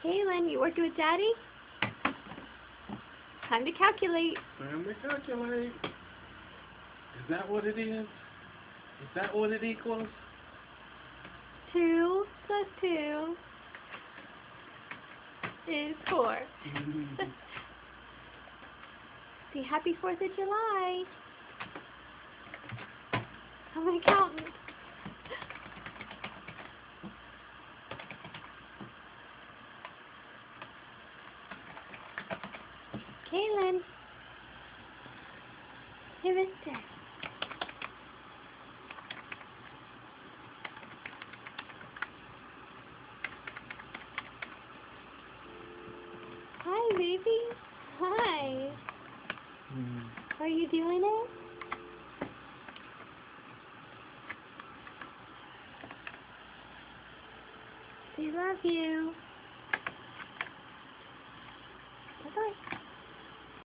Kaylin, you working with Daddy? Time to calculate. Time to calculate. Is that what it is? Is that what it equals? 2 plus 2 is 4. Say happy 4th of July. I'm an accountant. Kaylin. Hey, mister. Hi, baby. Hi. Are you doing it? They love you. Bye-bye.